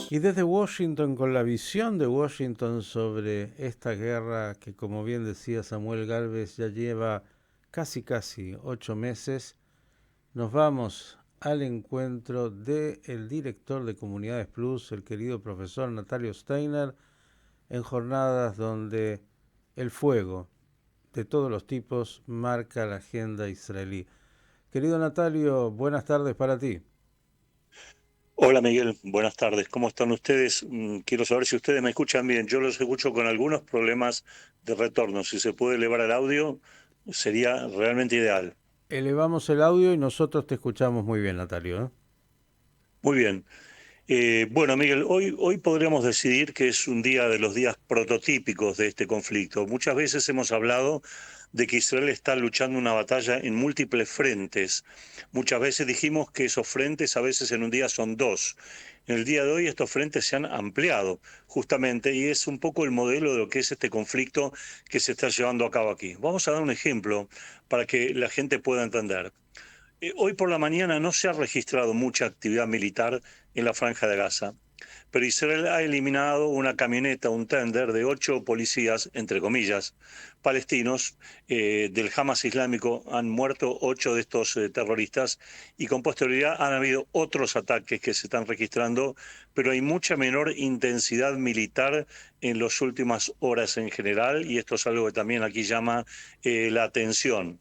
Y desde Washington, con la visión de Washington sobre esta guerra que, como bien decía Samuel Gálvez, ya lleva casi 8 meses, nos vamos al encuentro del director de Comunidades Plus, el querido profesor Natalio Steiner, en jornadas donde el fuego de todos los tipos marca la agenda israelí. Querido Natalio, buenas tardes para ti. Hola Miguel, buenas tardes. ¿Cómo están ustedes? Quiero saber si ustedes me escuchan bien. Yo los escucho con algunos problemas de retorno. Si se puede elevar el audio, sería realmente ideal. Elevamos el audio y nosotros te escuchamos muy bien, Natalio, ¿eh? Muy bien. Bueno, Miguel, hoy podríamos decidir que es un día de los días prototípicos de este conflicto. Muchas veces hemos hablado de que Israel está luchando una batalla en múltiples frentes. Muchas veces dijimos que esos frentes a veces en un día son dos. En el día de hoy estos frentes se han ampliado justamente y es un poco el modelo de lo que es este conflicto que se está llevando a cabo aquí. Vamos a dar un ejemplo para que la gente pueda entender. Hoy por la mañana no se ha registrado mucha actividad militar en la Franja de Gaza, pero Israel ha eliminado una camioneta, un tender de 8 policías, entre comillas, palestinos del Hamas islámico. Han muerto 8 de estos terroristas y con posterioridad han habido otros ataques que se están registrando, pero hay mucha menor intensidad militar en las últimas horas en general y esto es algo que también aquí llama la atención.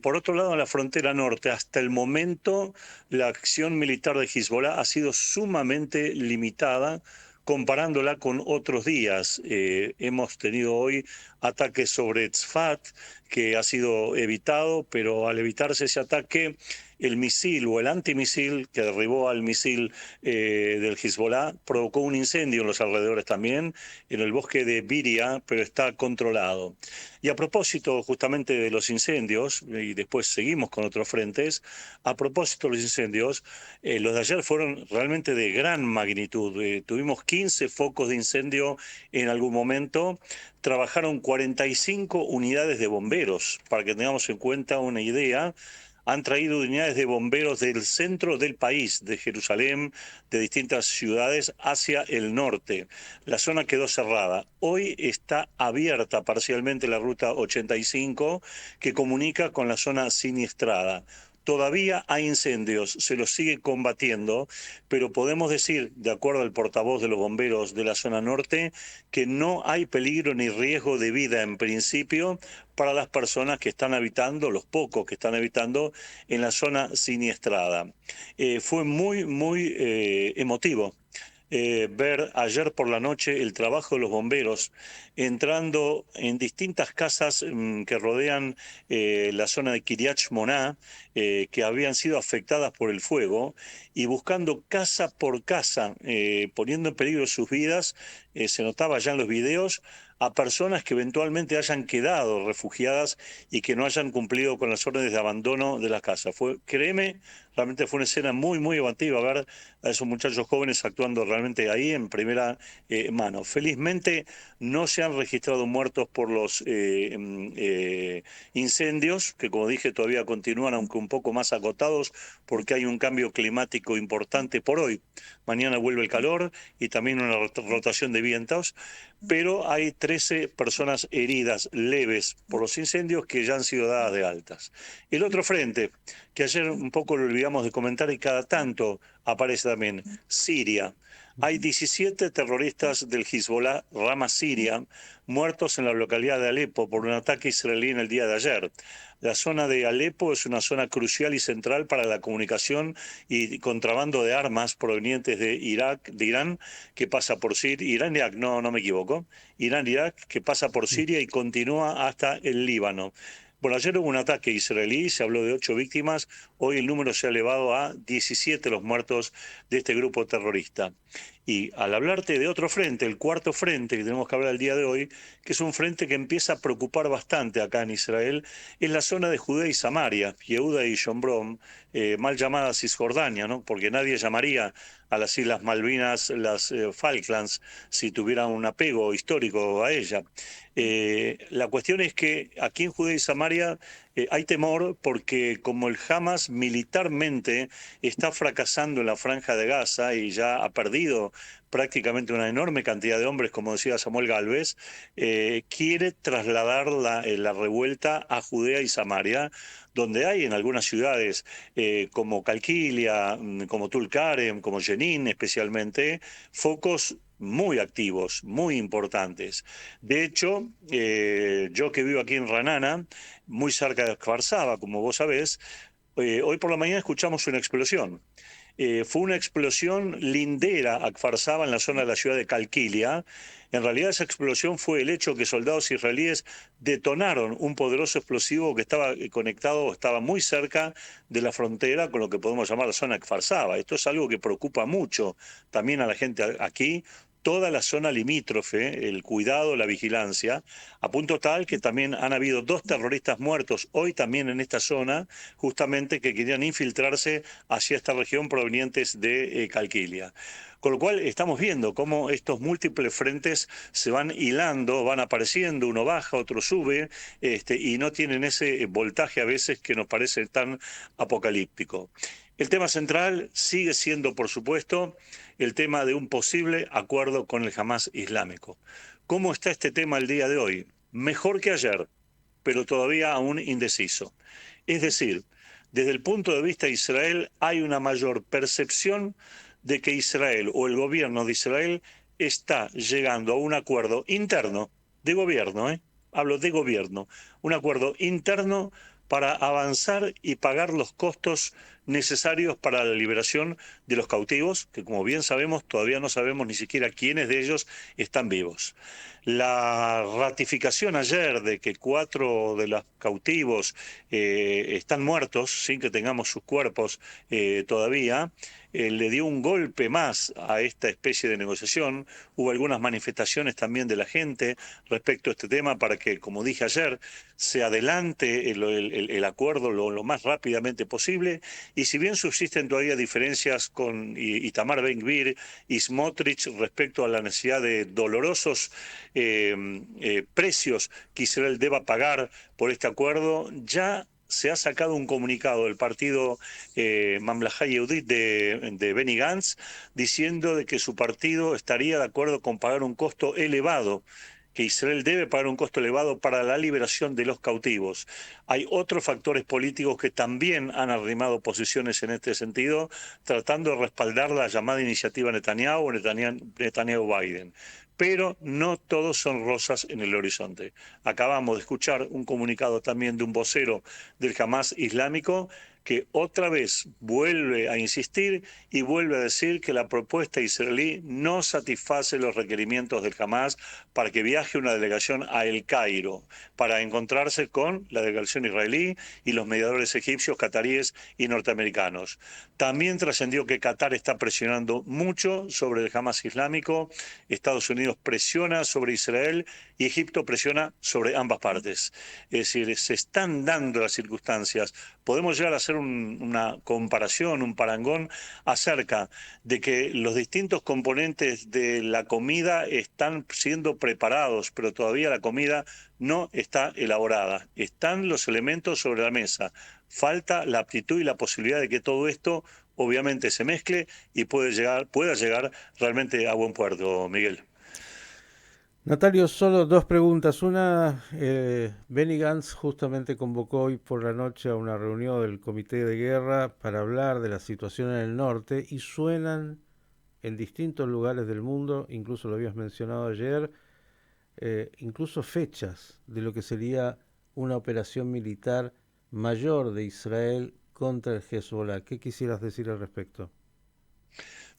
Por otro lado, en la frontera norte, hasta el momento, la acción militar de Hezbollah ha sido sumamente limitada comparándola con otros días. Hemos tenido hoy ataques sobre Tzfat, que ha sido evitado, pero al evitarse ese ataque, el misil o el antimisil que derribó al misil del Hezbollah provocó un incendio en los alrededores también, en el bosque de Biria, pero está controlado. Y a propósito justamente de los incendios, y después seguimos con otros frentes, a propósito de los incendios, los de ayer fueron realmente de gran magnitud. Tuvimos 15 focos de incendio en algún momento, trabajaron 45 unidades de bomberos, para que tengamos en cuenta una idea. Han traído unidades de bomberos del centro del país, de Jerusalén, de distintas ciudades, hacia el norte. La zona quedó cerrada. Hoy está abierta parcialmente la ruta 85 que comunica con la zona siniestrada. Todavía hay incendios, se los sigue combatiendo, pero podemos decir, de acuerdo al portavoz de los bomberos de la zona norte, que no hay peligro ni riesgo de vida en principio para las personas que están habitando, los pocos que están habitando en la zona siniestrada. Fue muy emotivo ver ayer por la noche el trabajo de los bomberos entrando en distintas casas que rodean la zona de Kiryat Shmona, que habían sido afectadas por el fuego, y buscando casa por casa, poniendo en peligro sus vidas, se notaba ya en los videos, a personas que eventualmente hayan quedado refugiadas y que no hayan cumplido con las órdenes de abandono de las casas. Créeme, realmente fue una escena muy emotiva ver a esos muchachos jóvenes actuando realmente ahí en primera mano. Felizmente no se han registrado muertos por los incendios, que como dije todavía continúan, aunque un poco más agotados, porque hay un cambio climático importante por hoy. Mañana vuelve el calor y también una rotación de vientos, pero hay 13 personas heridas leves por los incendios que ya han sido dadas de altas. El otro frente, que ayer un poco lo olvidamos de comentar y cada tanto aparece también, Siria. Hay 17 terroristas del Hezbollah, rama siria, muertos en la localidad de Alepo por un ataque israelí en el día de ayer. La zona de Alepo es una zona crucial y central para la comunicación y contrabando de armas provenientes de Irak, de Irán, que pasa por Siria, Irán-Irak, no me equivoco, Irán-Irak, que pasa por Siria y continúa hasta el Líbano. Bueno, ayer hubo un ataque israelí, se habló de 8 víctimas, hoy el número se ha elevado a 17 los muertos de este grupo terrorista. Y al hablarte de otro frente, el cuarto frente que tenemos que hablar el día de hoy, que es un frente que empieza a preocupar bastante acá en Israel, es la zona de Judea y Samaria, Yehuda y Shomron, mal llamada Cisjordania, ¿no? Porque nadie llamaría a las Islas Malvinas las Falklands si tuvieran un apego histórico a ella. La cuestión es que aquí en Judea y Samaria Hay temor porque como el Hamas militarmente está fracasando en la Franja de Gaza y ya ha perdido prácticamente una enorme cantidad de hombres, como decía Samuel Gálvez, quiere trasladar la revuelta a Judea y Samaria, donde hay en algunas ciudades como Calquilia, como Tulkarem, como Jenin especialmente, focos muy activos, muy importantes. De hecho, yo que vivo aquí en Ranana, muy cerca de Kfar como vos sabés, hoy por la mañana escuchamos una explosión. Fue una explosión lindera a Kfar Saba en la zona de la ciudad de Calquilia. En realidad esa explosión fue el hecho que soldados israelíes detonaron un poderoso explosivo que estaba conectado, estaba muy cerca de la frontera con lo que podemos llamar la zona de Kfar Saba. Esto es algo que preocupa mucho también a la gente aquí, toda la zona limítrofe, el cuidado, la vigilancia, a punto tal que también han habido 2 terroristas muertos hoy también en esta zona, justamente que querían infiltrarse hacia esta región provenientes de Calquilia. Con lo cual estamos viendo cómo estos múltiples frentes se van hilando, van apareciendo, uno baja, otro sube, y no tienen ese voltaje a veces que nos parece tan apocalíptico. El tema central sigue siendo, por supuesto, el tema de un posible acuerdo con el Hamas islámico. ¿Cómo está este tema el día de hoy? Mejor que ayer, pero todavía aún indeciso. Es decir, desde el punto de vista de Israel hay una mayor percepción de que Israel o el gobierno de Israel está llegando a un acuerdo interno de gobierno, hablo de gobierno, un acuerdo interno para avanzar y pagar los costos necesarios para la liberación de los cautivos, que como bien sabemos todavía no sabemos ni siquiera quiénes de ellos están vivos. La ratificación ayer de que 4 de los cautivos están muertos sin que tengamos sus cuerpos todavía, le dio un golpe más a esta especie de negociación. Hubo algunas manifestaciones también de la gente respecto a este tema para que, como dije ayer, se adelante el acuerdo lo más rápidamente posible. Y si bien subsisten todavía diferencias con Itamar Ben-Gvir y Smotrich respecto a la necesidad de dolorosos precios que Israel deba pagar por este acuerdo, ya se ha sacado un comunicado del partido Mamlajá Yehudit de Benny Gantz diciendo de que su partido estaría de acuerdo con pagar un costo elevado, que Israel debe pagar un costo elevado para la liberación de los cautivos. Hay otros factores políticos que también han arrimado posiciones en este sentido, tratando de respaldar la llamada iniciativa Netanyahu o Netanyahu-Biden. Pero no todos son rosas en el horizonte. Acabamos de escuchar un comunicado también de un vocero del Hamas islámico que otra vez vuelve a insistir y vuelve a decir que la propuesta israelí no satisface los requerimientos del Hamas para que viaje una delegación a El Cairo para encontrarse con la delegación israelí y los mediadores egipcios, cataríes y norteamericanos. También trascendió que Qatar está presionando mucho sobre el Hamas islámico, Estados Unidos presiona sobre Israel y Egipto presiona sobre ambas partes. Es decir, se están dando las circunstancias. Podemos llegar a hacer una comparación, un parangón acerca de que los distintos componentes de la comida están siendo preparados, pero todavía la comida no está elaborada. Están los elementos sobre la mesa. Falta la aptitud y la posibilidad de que todo esto obviamente se mezcle y pueda llegar realmente a buen puerto, Miguel. Natalio, solo dos preguntas. Una, Benny Gantz justamente convocó hoy por la noche a una reunión del Comité de Guerra para hablar de la situación en el norte y suenan en distintos lugares del mundo, incluso lo habías mencionado ayer, incluso fechas de lo que sería una operación militar mayor de Israel contra el Hezbollah. ¿Qué quisieras decir al respecto?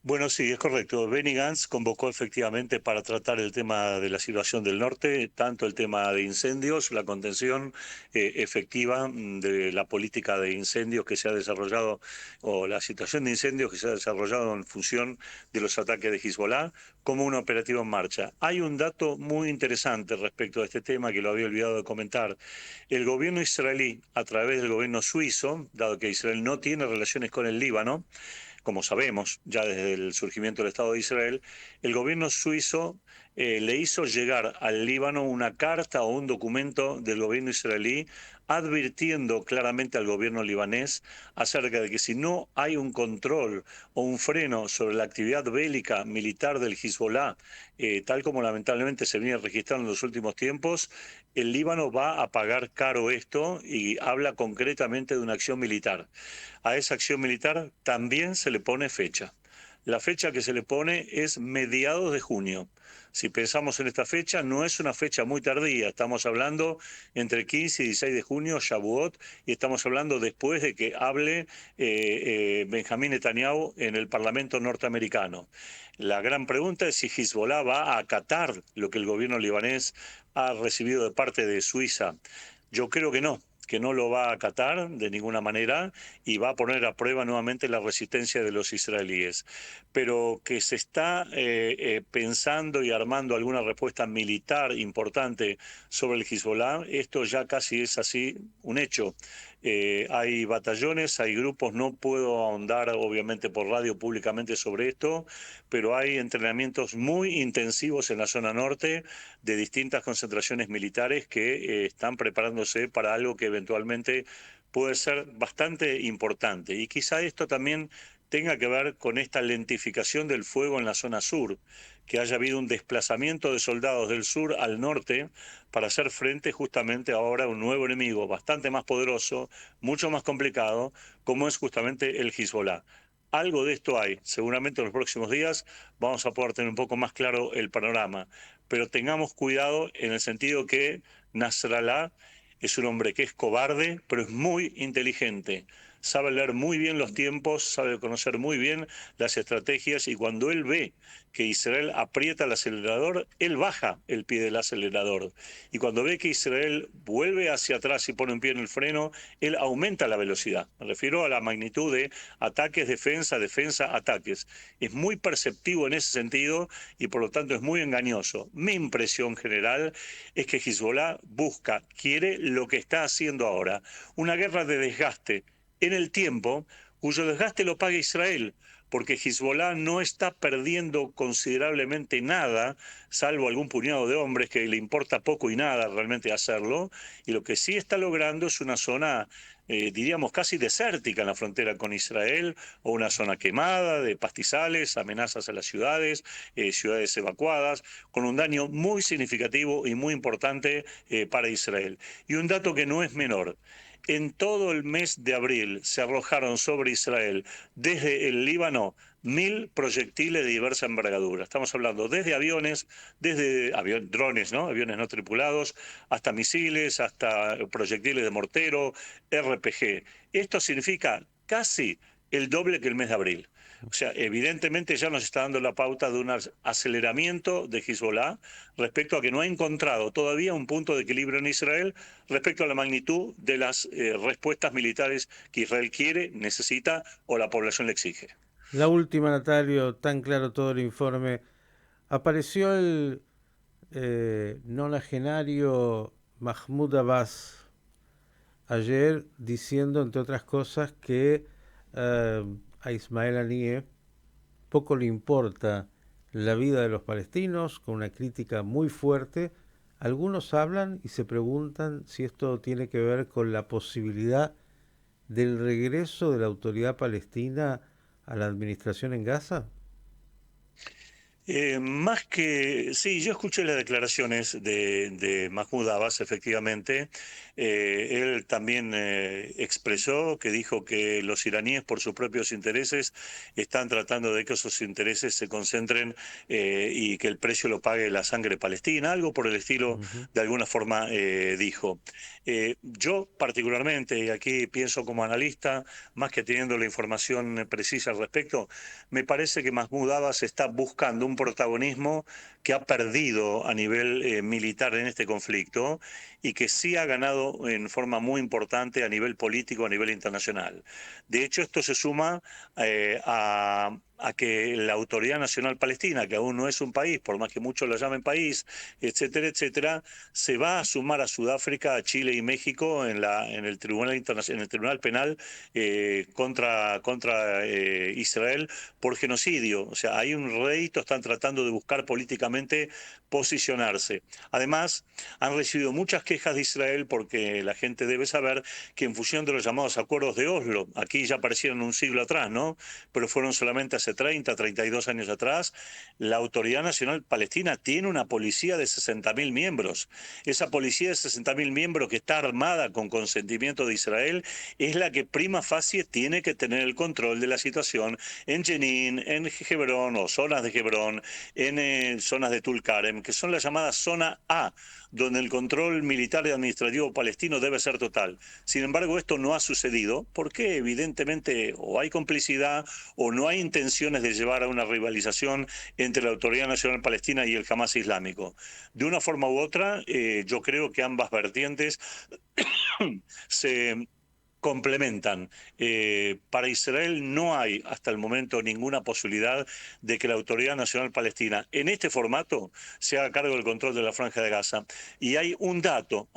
Bueno, sí, es correcto. Benny Gantz convocó efectivamente para tratar el tema de la situación del norte, tanto el tema de incendios, la contención efectiva de la política de incendios que se ha desarrollado, o la situación de incendios que se ha desarrollado en función de los ataques de Hezbollah, como un operativo en marcha. Hay un dato muy interesante respecto a este tema que lo había olvidado de comentar. El gobierno israelí, a través del gobierno suizo, dado que Israel no tiene relaciones con el Líbano, como sabemos, ya desde el surgimiento del Estado de Israel, el gobierno suizo le hizo llegar al Líbano una carta o un documento del gobierno israelí advirtiendo claramente al gobierno libanés acerca de que si no hay un control o un freno sobre la actividad bélica militar del Hezbollah, tal como lamentablemente se viene registrando en los últimos tiempos, el Líbano va a pagar caro esto y habla concretamente de una acción militar. A esa acción militar también se le pone fecha. La fecha que se le pone es mediados de junio. Si pensamos en esta fecha, no es una fecha muy tardía. Estamos hablando entre 15 y 16 de junio, Shavuot, y estamos hablando después de que hable Benjamín Netanyahu en el Parlamento norteamericano. La gran pregunta es si Hezbollah va a acatar lo que el gobierno libanés ha recibido de parte de Suiza. Yo creo que no lo va a acatar de ninguna manera y va a poner a prueba nuevamente la resistencia de los israelíes. Pero que se está pensando y armando alguna respuesta militar importante sobre el Hezbollah, esto ya casi es así un hecho. Hay batallones, hay grupos, no puedo ahondar obviamente por radio públicamente sobre esto, pero hay entrenamientos muy intensivos en la zona norte de distintas concentraciones militares que están preparándose para algo que eventualmente puede ser bastante importante. Y quizá esto también tenga que ver con esta lentificación del fuego en la zona sur, que haya habido un desplazamiento de soldados del sur al norte para hacer frente justamente ahora a un nuevo enemigo bastante más poderoso, mucho más complicado, como es justamente el Hezbollah. Algo de esto hay. Seguramente en los próximos días vamos a poder tener un poco más claro el panorama, pero tengamos cuidado en el sentido que Nasrallah es un hombre que es cobarde, pero es muy inteligente. Sabe leer muy bien los tiempos, sabe conocer muy bien las estrategias y cuando él ve que Israel aprieta el acelerador, él baja el pie del acelerador. Y cuando ve que Israel vuelve hacia atrás y pone un pie en el freno, él aumenta la velocidad. Me refiero a la magnitud de ataques, defensa, defensa, ataques. Es muy perceptivo en ese sentido y por lo tanto es muy engañoso. Mi impresión general es que Hezbollah busca, quiere lo que está haciendo ahora, una guerra de desgaste en el tiempo, cuyo desgaste lo paga Israel, porque Hezbollah no está perdiendo considerablemente nada, salvo algún puñado de hombres que le importa poco y nada realmente hacerlo, y lo que sí está logrando es una zona, diríamos, casi desértica en la frontera con Israel, o una zona quemada de pastizales, amenazas a las ciudades, ciudades evacuadas, con un daño muy significativo y muy importante para Israel. Y un dato que no es menor. En todo el mes de abril se arrojaron sobre Israel desde el Líbano 1.000 proyectiles de diversa envergadura. Estamos hablando desde aviones, desde drones, ¿no? Aviones no tripulados, hasta misiles, hasta proyectiles de mortero, RPG. Esto significa casi el doble que el mes de abril. O sea, evidentemente ya nos está dando la pauta de un aceleramiento de Hezbollah respecto a que no ha encontrado todavía un punto de equilibrio en Israel respecto a la magnitud de las respuestas militares que Israel quiere, necesita o la población le exige. La última, Natalio, tan claro todo el informe. Apareció el nonagenario Mahmoud Abbas ayer diciendo, entre otras cosas, que a Ismael Haniyeh poco le importa la vida de los palestinos, con una crítica muy fuerte. Algunos hablan y se preguntan si esto tiene que ver con la posibilidad del regreso de la autoridad palestina a la administración en Gaza. Más que, sí, yo escuché las declaraciones de Mahmoud Abbas, efectivamente. Él también expresó que dijo que los iraníes, por sus propios intereses, están tratando de que esos intereses se concentren y que el precio lo pague la sangre palestina, algo por el estilo, Ujú. de alguna forma dijo. Yo particularmente, y aquí pienso como analista, más que teniendo la información precisa al respecto, me parece que Mahmoud Abbas está buscando un protagonismo que ha perdido a nivel militar en este conflicto y que sí ha ganado en forma muy importante a nivel político, a nivel internacional. De hecho, esto se suma a a que la Autoridad Nacional Palestina, que aún no es un país, por más que muchos lo llamen país, etcétera, etcétera, se va a sumar a Sudáfrica, a Chile y México en el Tribunal en el Tribunal Penal contra Israel por genocidio. O sea, hay un rédito, están tratando de buscar políticamente posicionarse. Además, han recibido muchas quejas de Israel porque la gente debe saber que en función de los llamados acuerdos de Oslo, aquí ya aparecieron un siglo atrás, ¿no? Pero fueron solamente hace 30, 32 años atrás, la Autoridad Nacional Palestina tiene una policía de 60.000 miembros. Esa policía de 60.000 miembros que está armada con consentimiento de Israel es la que prima facie tiene que tener el control de la situación en Jenin, en Hebrón o zonas de Hebrón, en zonas de Tulkarem, que son las llamadas zona A, donde el control militar y administrativo palestino debe ser total. Sin embargo, esto no ha sucedido porque evidentemente o hay complicidad o no hay intenciones de llevar a una rivalización entre la Autoridad Nacional Palestina y el Hamas Islámico. De una forma u otra, yo creo que ambas vertientes se complementan. Para Israel no hay hasta el momento ninguna posibilidad de que la Autoridad Nacional Palestina en este formato se haga cargo del control de la Franja de Gaza. Y hay un dato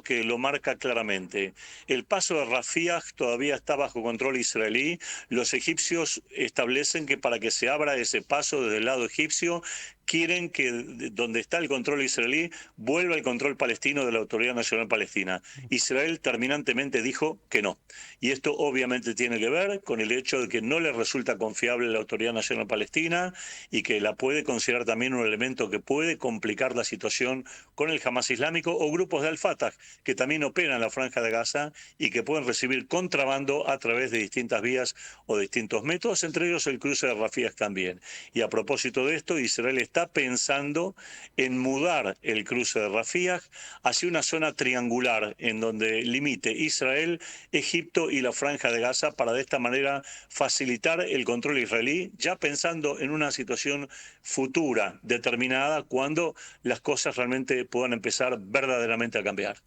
que lo marca claramente. El paso de Rafah todavía está bajo control israelí. Los egipcios establecen que para que se abra ese paso desde el lado egipcio, quieren que donde está el control israelí vuelva el control palestino de la Autoridad Nacional Palestina. Israel terminantemente dijo que no. Y esto obviamente tiene que ver con el hecho de que no le resulta confiable la Autoridad Nacional Palestina y que la puede considerar también un elemento que puede complicar la situación con el Hamas Islámico o grupos de Al-Fatah que también operan en la Franja de Gaza y que pueden recibir contrabando a través de distintas vías o distintos métodos, entre ellos el cruce de Rafah también. Y a propósito de esto, Israel está pensando en mudar el cruce de Rafah hacia una zona triangular en donde limite Israel, Egipto y la Franja de Gaza para de esta manera facilitar el control israelí, ya pensando en una situación futura, determinada, cuando las cosas realmente puedan empezar verdaderamente a cambiar.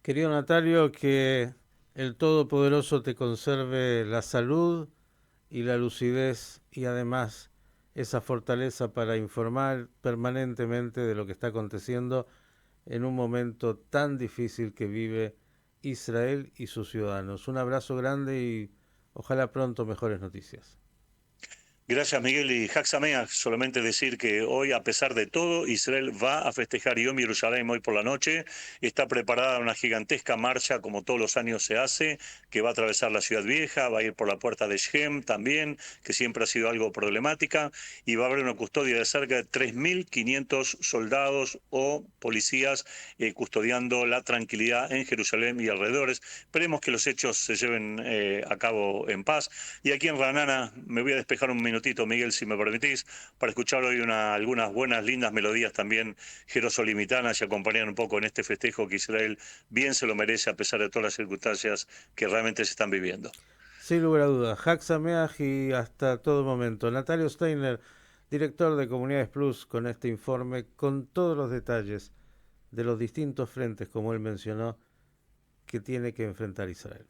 Querido Natalio, que el Todopoderoso te conserve la salud y la lucidez y además esa fortaleza para informar permanentemente de lo que está aconteciendo en un momento tan difícil que vive Israel y sus ciudadanos. Un abrazo grande y ojalá pronto mejores noticias. Gracias, Miguel. Y Haxamea, solamente decir que hoy, a pesar de todo, Israel va a festejar Yom Yerushalayim hoy por la noche. Está preparada una gigantesca marcha, como todos los años se hace, que va a atravesar la ciudad vieja, va a ir por la puerta de Shem también, que siempre ha sido algo problemática, y va a haber una custodia de cerca de 3.500 soldados o policías custodiando la tranquilidad en Jerusalén y alrededores. Esperemos que los hechos se lleven a cabo en paz. Y aquí en Ranana me voy a despejar un minutito, Miguel, si me permitís, para escuchar hoy algunas buenas, lindas melodías también jerosolimitanas y acompañar un poco en este festejo que Israel bien se lo merece a pesar de todas las circunstancias que realmente se están viviendo. Sin lugar a dudas, Haxameaj y hasta todo momento. Natalio Steiner, director de Comunidades Plus, con este informe, con todos los detalles de los distintos frentes, como él mencionó, que tiene que enfrentar Israel.